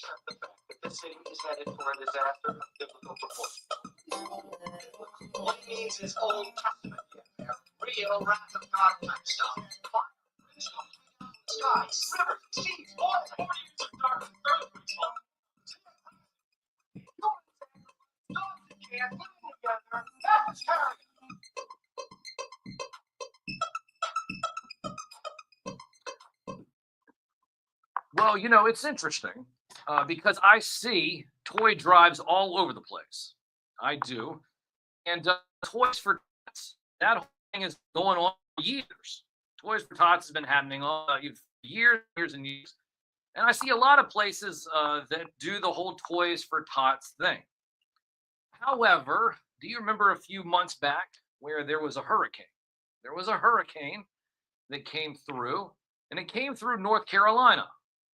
accept the fact that the city is headed for a disaster of biblical proportions. What it means is Old Testament, real wrath of God type stuff. Fire, brimstone, skies, rivers, seas, oil, hornets of darkness, earthquakes, dogs and cats living together. That's terrible. Well, it's interesting because I see toy drives all over the place. I do. And Toys for Tots, that whole thing is going on for years. Toys for Tots has been happening all years and years. And I see a lot of places that do the whole Toys for Tots thing. However, do you remember a few months back where there was a hurricane? There was a hurricane that came through, and it came through North Carolina.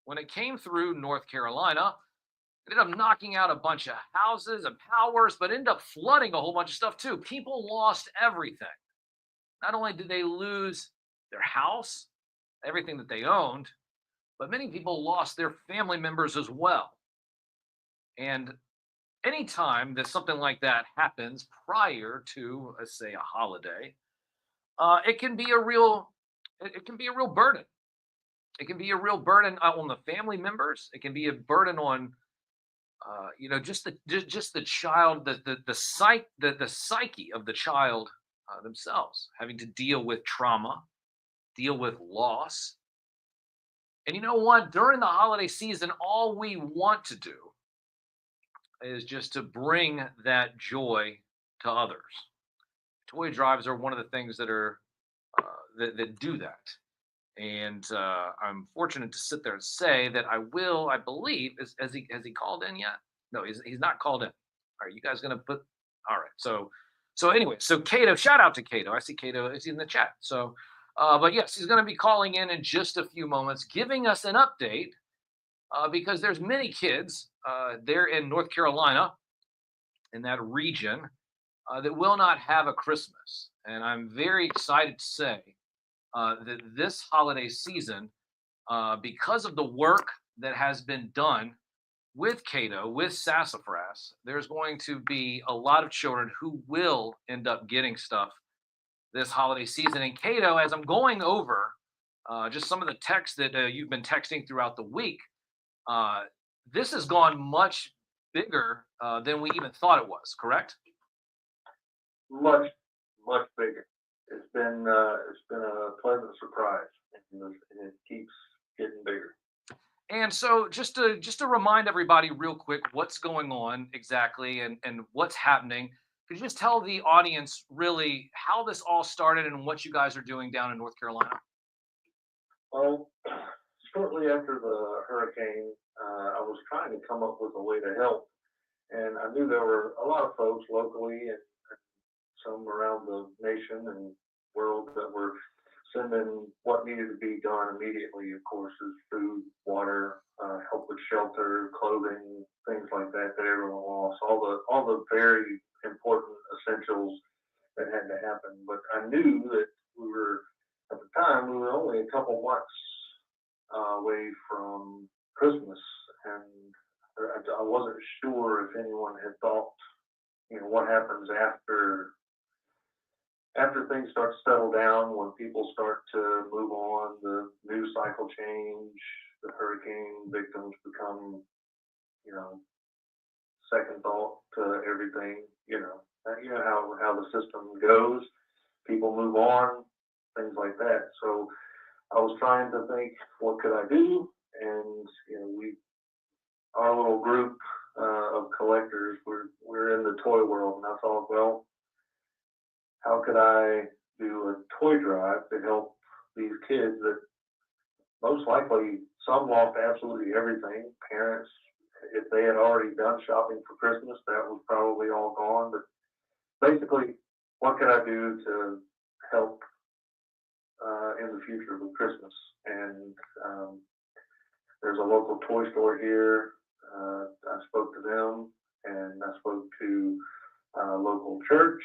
When it came through North Carolina, it ended up knocking out a bunch of houses and powers, but ended up flooding a whole bunch of stuff too. People lost everything. Not only did they lose their house, everything that they owned, but many people lost their family members as well. And anytime that something like that happens prior to, let's say, a holiday, it can be a real burden. It can be a real burden on the family members. It can be a burden on, just the child, the psyche of the child themselves, having to deal with trauma, deal with loss. And you know what? During the holiday season, all we want to do is just to bring that joy to others. Toy drives are one of the things that are that do that. And I'm fortunate to sit there and say that I believe, has he called in yet? No, he's not called in. Are you guys going to put, all right. So anyway, so Cato, shout out to Cato. I see Cato is in the chat. So, but yes, he's going to be calling in just a few moments, giving us an update because there's many kids there in North Carolina, in that region, that will not have a Christmas. And I'm very excited to say that this holiday season, because of the work that has been done with Cato, with Sassafras, there's going to be a lot of children who will end up getting stuff this holiday season. And Cato, as I'm going over just some of the texts that you've been texting throughout the week, this has gone much bigger than we even thought it was, correct? Much bigger. It's been a pleasant surprise, and it keeps getting bigger. And so, just to remind everybody, real quick, what's going on exactly, and what's happening. Could you just tell the audience really how this all started and what you guys are doing down in North Carolina? Well, shortly after the hurricane, I was trying to come up with a way to help, and I knew there were a lot of folks locally and some around the nation and world that were sending what needed to be done immediately. Of course, is food, water, help with shelter, clothing, things like that everyone lost. All the very important essentials that had to happen. But I knew that at the time we were only a couple months away from Christmas, and I wasn't sure if anyone had thought, what happens after things start to settle down, when people start to move on, the news cycle change, the hurricane victims become, second thought to everything, how the system goes, people move on, things like that. So I was trying to think, what could I do? And, our little group of collectors, we're in the toy world, and I thought, well, how could I do a toy drive to help these kids that most likely some lost absolutely everything? Parents, if they had already done shopping for Christmas, that was probably all gone. But basically, what could I do to help in the future with Christmas? And there's a local toy store here. I spoke to them, and I spoke to local church,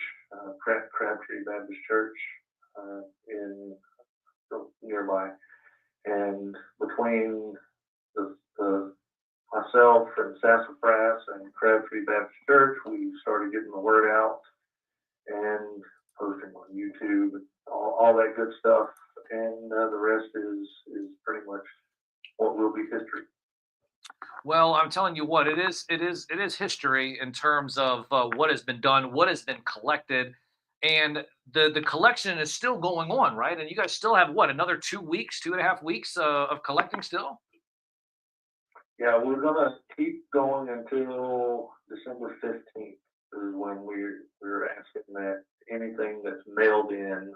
Crabtree Baptist Church in nearby. And between the myself and Sassafras and Crabtree Baptist Church, we started getting the word out and posting on YouTube, all that good stuff. And the rest is pretty much what will be history. Well, I'm telling you what, it is history in terms of what has been done, what has been collected, and the collection is still going on, right? And you guys still have what, another 2 weeks, 2.5 weeks of collecting still? Yeah, we're gonna keep going until December 15th is when we're asking that anything that's mailed in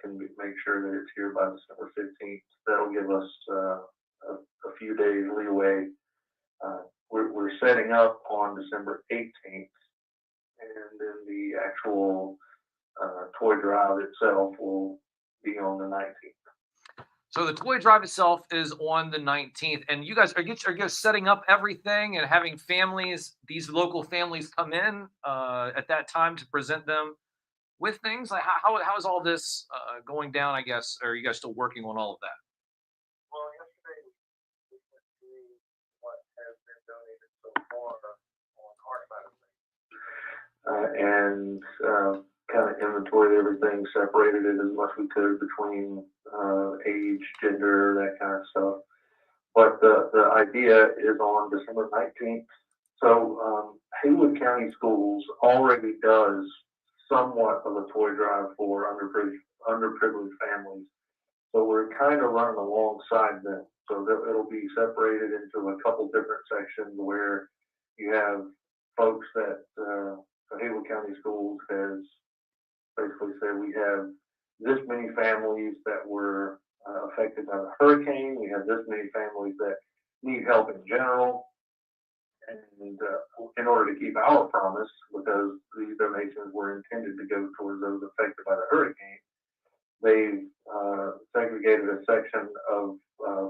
can make sure that it's here by December 15th. That'll give us a few days leeway. We're setting up on December 18th, and then the actual toy drive itself will be on the 19th. So the toy drive itself is on the 19th, and you guys are you setting up everything and having families, these local families, come in at that time to present them with things. Like how is all this going down? I guess, or are you guys still working on all of that? Well, yesterday we went through what has been donated so far on our side of things, and kind of inventoried everything, separated it as much we could between age, gender, that kind of stuff. But the idea is on December 19th. So Haywood County Schools already does somewhat of a toy drive for underprivileged families. So we're kind of running alongside them. So it'll be separated into a couple different sections where you have folks that Haywood County Schools has basically said we have this many families that were affected by the hurricane. We have this many families that need help in general. And in order to keep our promise, because these donations were intended to go towards those affected by the hurricane, they've segregated a section of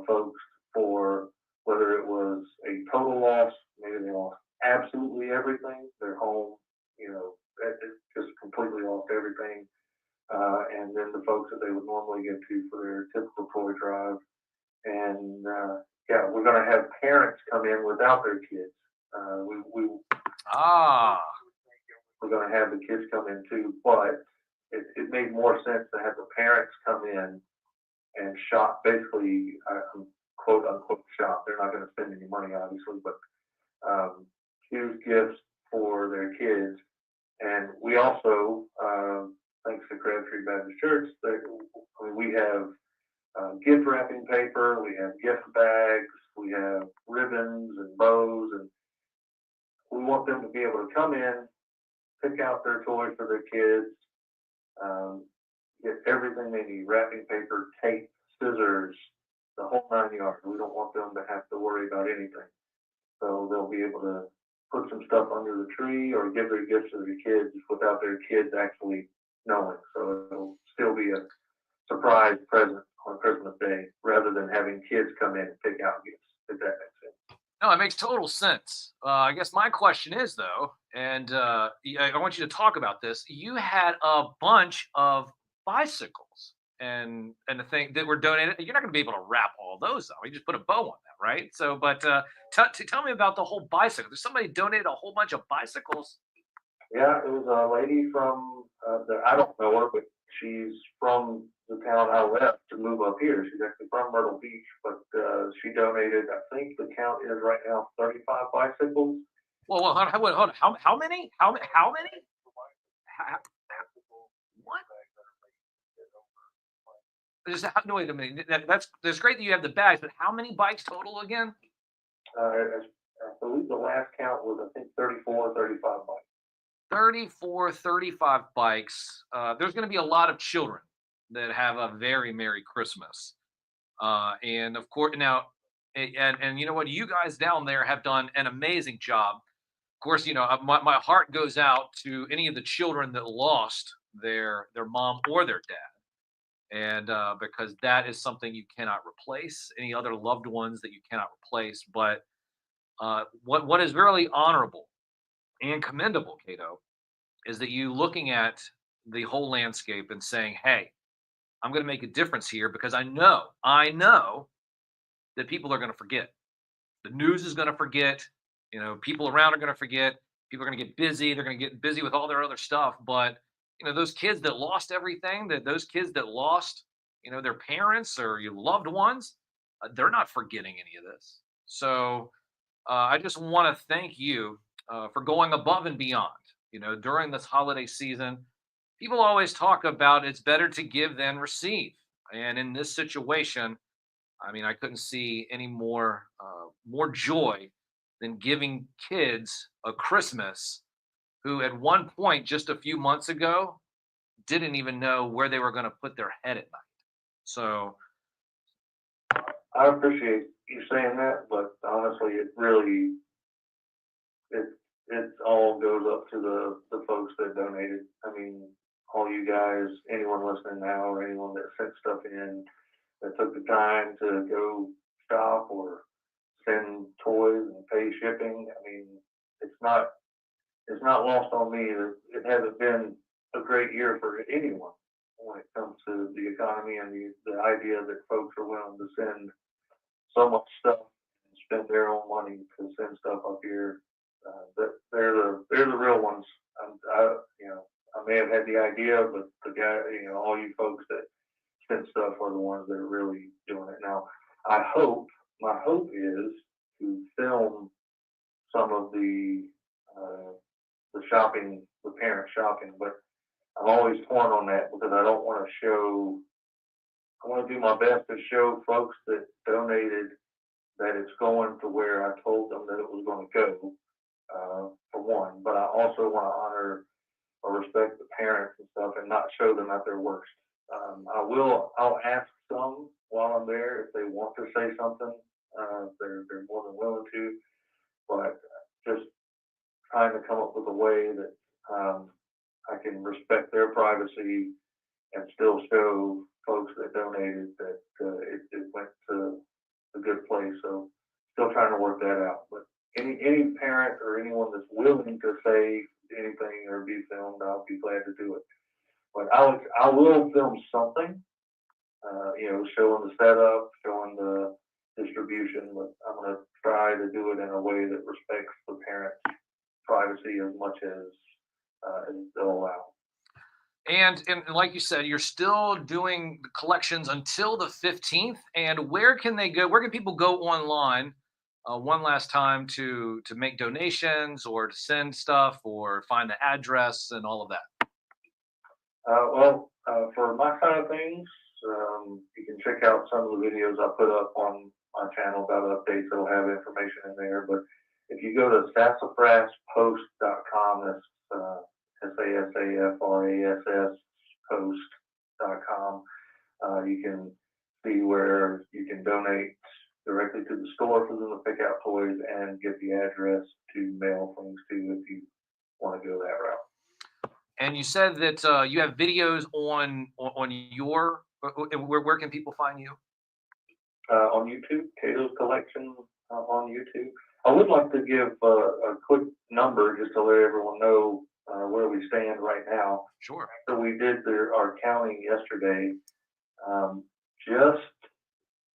folks for whether it was a total loss, maybe they lost absolutely everything, their home, it just completely lost everything. And then the folks that they would normally get to for their typical toy drive. And yeah, we're going to have parents come in without their kids. We're going to have the kids come in too, but it made more sense to have the parents come in and shop, basically, quote unquote shop. They're not going to spend any money, obviously, but choose gifts for their kids. And we also, thanks to Crabtree Baptist Church, we have gift wrapping paper, we have gift bags, we have ribbons and bows, and we want them to be able to come in, pick out their toys for their kids, get everything they need, wrapping paper, tape, scissors, the whole 9 yards. We don't want them to have to worry about anything. So they'll be able to put some stuff under the tree or give their gifts to their kids without their kids actually knowing. So it'll still be a surprise present on Christmas Day rather than having kids come in and pick out gifts, if that makes sense. No, it makes total sense. I guess my question is though, and I want you to talk about this. You had a bunch of bicycles and the thing that were donated. You're not going to be able to wrap all those though. You just put a bow on that, right? So, but tell me about the whole bicycle. There's somebody donated a whole bunch of bicycles. Yeah, it was a lady from I don't know her, but she's from the town I left to move up here. She's actually from Myrtle Beach, but she donated, I think the count is right now 35 bicycles. Well, hold on. How many? How many? What? No, wait a minute. That's great that you have the bags, but how many bikes total again? I believe the last count was, I think, 34 or 35 bikes. 34, 35 bikes. There's going to be a lot of children that have a very Merry Christmas. And of course, now, and you know what? You guys down there have done an amazing job. Of course, my heart goes out to any of the children that lost their mom or their dad. And because that is something you cannot replace, any other loved ones that you cannot replace. But what is really honorable and commendable, Cato, is that you looking at the whole landscape and saying, hey, I'm going to make a difference here because I know that people are going to forget. The news is going to forget. People around are going to forget. People are going to get busy. They're going to get busy with all their other stuff. But those kids that lost everything, those kids that lost, their parents or your loved ones, they're not forgetting any of this. So I just want to thank you for going above and beyond. During this holiday season, people always talk about it's better to give than receive, and in this situation, I mean, I couldn't see any more joy than giving kids a Christmas who, at one point, just a few months ago, didn't even know where they were going to put their head at night. So, I appreciate you saying that, but honestly, it it all goes up to the folks that donated. I mean, all you guys, anyone listening now, or anyone that sent stuff in, that took the time to go shop or send toys and pay shipping. I mean, it's not lost on me that it hasn't been a great year for anyone when it comes to the economy and the idea that folks are willing to send so much stuff and spend their own money to send stuff up here. That they're the real ones. I may have had the idea, but the guy, all you folks that send stuff are the ones that are really doing it. Now, my hope is to film some of the shopping, the parent shopping, but I'm always torn on that because I don't want to show. I want to do my best to show folks that donated that it's going to where I told them that it was going to go, for one. But I also want to honor or respect the parents and stuff and not show them at their worst. I'll ask some while I'm there if they want to say something. They're more than willing to, but just trying to come up with a way that I can respect their privacy and still show folks that donated that it went to a good place. So still trying to work that out. But any parent or anyone that's willing to say anything or be filmed, I'll be glad to do it. But I will film something, showing the setup, showing the distribution. But I'm going to try to do it in a way that respects the parents' privacy as much as they'll allow. and like you said, you're still doing the collections until the 15th. And where can they go? Where can people go online one last time to make donations or to send stuff or find the address and all of that? For my side of things, you can check out some of the videos I put up on my channel about updates. It'll have information in there. But if you go to sassafraspost.com, that's SASAFRASS post.com, you can see where you can donate directly to the store for them to pick out toys and get the address to mail things to if you want to go that route. And you said that you have videos on your. Where can people find you? On YouTube, Cato's Collection on YouTube. I would like to give a quick number just to let everyone know where we stand right now. Sure. So we did our counting yesterday, just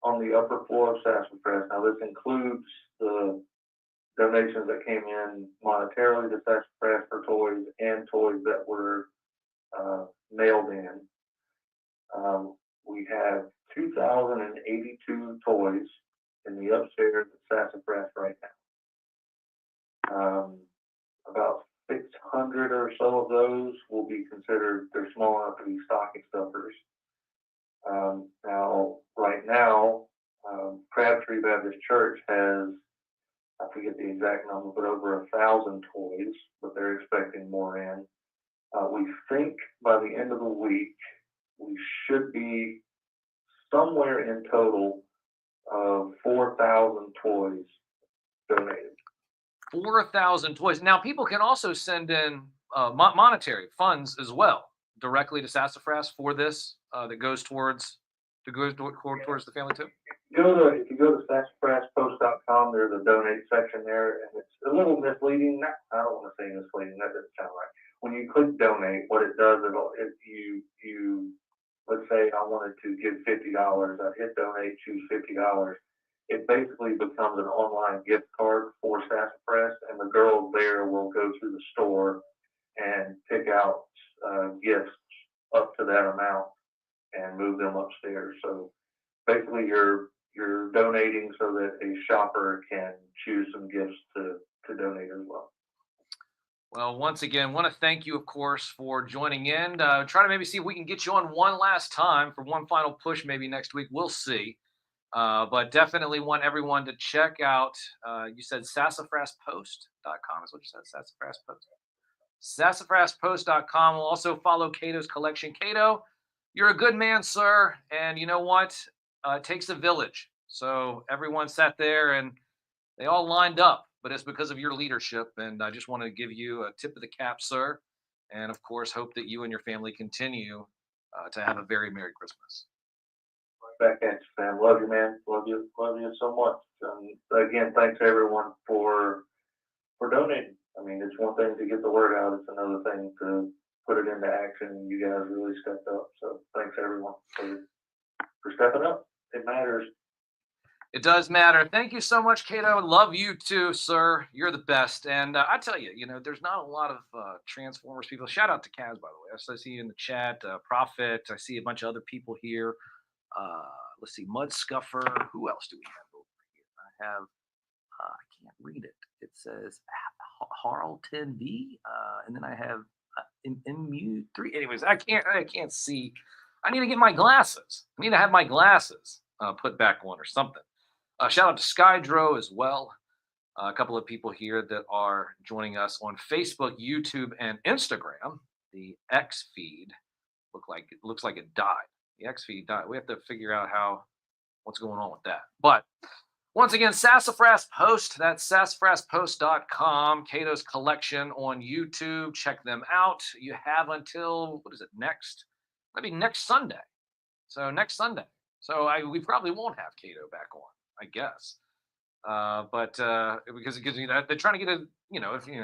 on the upper floor of Sassafras. Now this includes the donations that came in monetarily to Sassafras for toys and toys that were mailed in. We have 2,082 toys in the upstairs at Sassafras right now. About 600 or so of those will be considered, they're small enough to be stocking stuffers. Now, right now, Crabtree Baptist Church has, I forget the exact number, but over 1,000 toys, but they're expecting more in. We think by the end of the week, we should be somewhere in total of 4,000 toys donated. 4,000 toys. Now, people can also send in monetary funds as well directly to Sassafras for this that goes towards the family too. If you go to sassafraspost.com, there's a donate section there, and it's a little misleading. I don't want to say misleading. That doesn't sound right. When you click donate, what it does is you let's say I wanted to give $50. I hit donate, choose $50. it basically becomes an online gift card for Sassafras, and the girl there will go through the store and pick out gifts up to that amount and move them upstairs. So basically, you're donating so that a shopper can choose some gifts to donate as well. Well, once again, want to thank you, of course, for joining in. Try to maybe see if we can get you on one last time for one final push, maybe next week. We'll see. But definitely want everyone to check out, you said sassafraspost.com is what you said, Sassafras Post. Sassafraspost.com. We'll also follow Cato's collection. Cato, you're a good man, sir. And you know what? It takes a village. So everyone sat there and they all lined up, but it's because of your leadership. And I just want to give you a tip of the cap, sir. And of course, hope that you and your family continue to have a very Merry Christmas. Back at you, fam. Love you, man. Love you so much. Again, thanks everyone for donating. I mean, it's one thing to get the word out; it's another thing to put it into action. You guys really stepped up, so thanks everyone for stepping up. It matters. It does matter. Thank you so much, Cato. Love you too, sir. You're the best. And I tell you, there's not a lot of Transformers people. Shout out to Kaz, by the way. I see you in the chat. Prophet. I see a bunch of other people here. Let's see, Mud Scuffer. Who else do we have over here? I have, I can't read it. It says Harlton V. And then I have MU3. Anyways, I can't see. I need to get my glasses. I need to have my glasses put back on or something. Shout out to Skydro as well. A couple of people here that are joining us on Facebook, YouTube, and Instagram. The X feed looks like it died. The X feed died. We have to figure out what's going on with that. But once again, Sassafras Post. That's sassafraspost.com. Cato's collection on YouTube. Check them out. You have until maybe next Sunday. So next Sunday. So we probably won't have Cato back on, I guess. But because it gives me that they're trying to get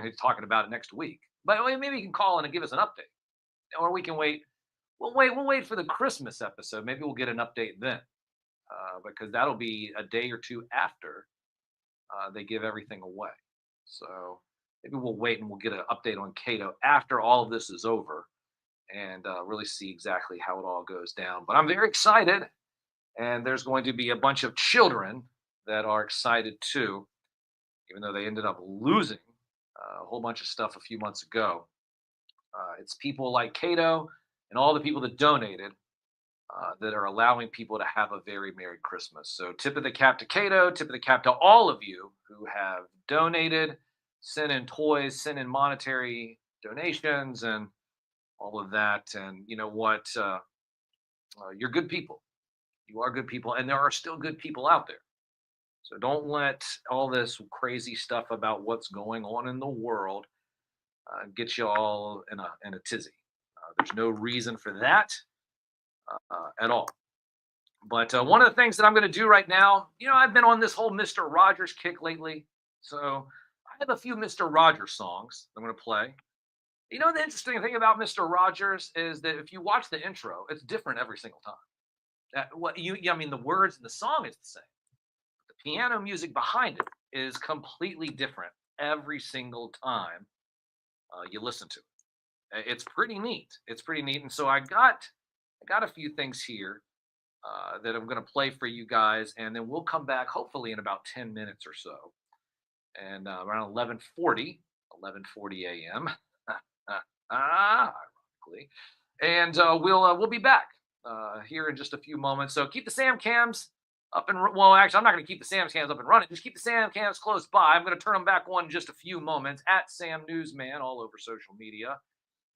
he's talking about it next week. But maybe he can call in and give us an update, or we can wait. We'll wait for the Christmas episode. Maybe we'll get an update then, because that'll be a day or two after they give everything away. So maybe we'll wait and we'll get an update on Cato after all of this is over, and really see exactly how it all goes down. But I'm very excited, and there's going to be a bunch of children that are excited too, even though they ended up losing a whole bunch of stuff a few months ago. It's people like Cato and all the people that donated that are allowing people to have a very Merry Christmas. So tip of the cap to Cato, tip of the cap to all of you who have donated, sent in toys, sent in monetary donations, and all of that. And you know what? You're good people. You are good people, and there are still good people out there. So don't let all this crazy stuff about what's going on in the world get you all in a tizzy. There's no reason for that at all. But one of the things that I'm going to do right now, I've been on this whole Mr. Rogers kick lately. So I have a few Mr. Rogers songs I'm going to play. The interesting thing about Mr. Rogers is that if you watch the intro, it's different every single time. The words in the song is the same. The piano music behind it is completely different every single time you listen to it. It's pretty neat. And so I got a few things here that I'm going to play for you guys, and then we'll come back hopefully in about 10 minutes or so, and around 11:40 a.m. Ironically, and we'll be back here in just a few moments. So keep the Sam cams up and actually, I'm not going to keep the Sam cams up and running. Just keep the Sam cams close by. I'm going to turn them back on in just a few moments at Sam NewsMan all over social media.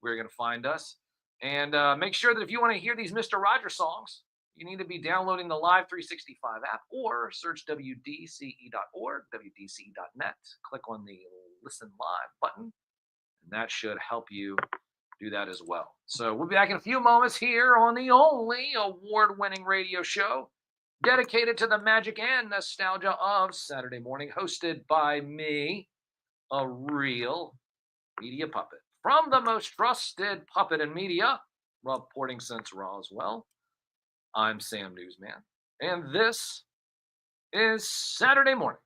Where you're going to find us, and make sure that if you want to hear these Mr. Rogers songs, you need to be downloading the Live 365 app or search WDCE.org, WDCE.net. Click on the Listen Live button, and that should help you do that as well. So we'll be back in a few moments here on the only award-winning radio show dedicated to the magic and nostalgia of Saturday morning, hosted by me, a real media puppet. From the most trusted puppet in media, reporting since Roswell, I'm Sam NewsMan, and this is Saturday morning.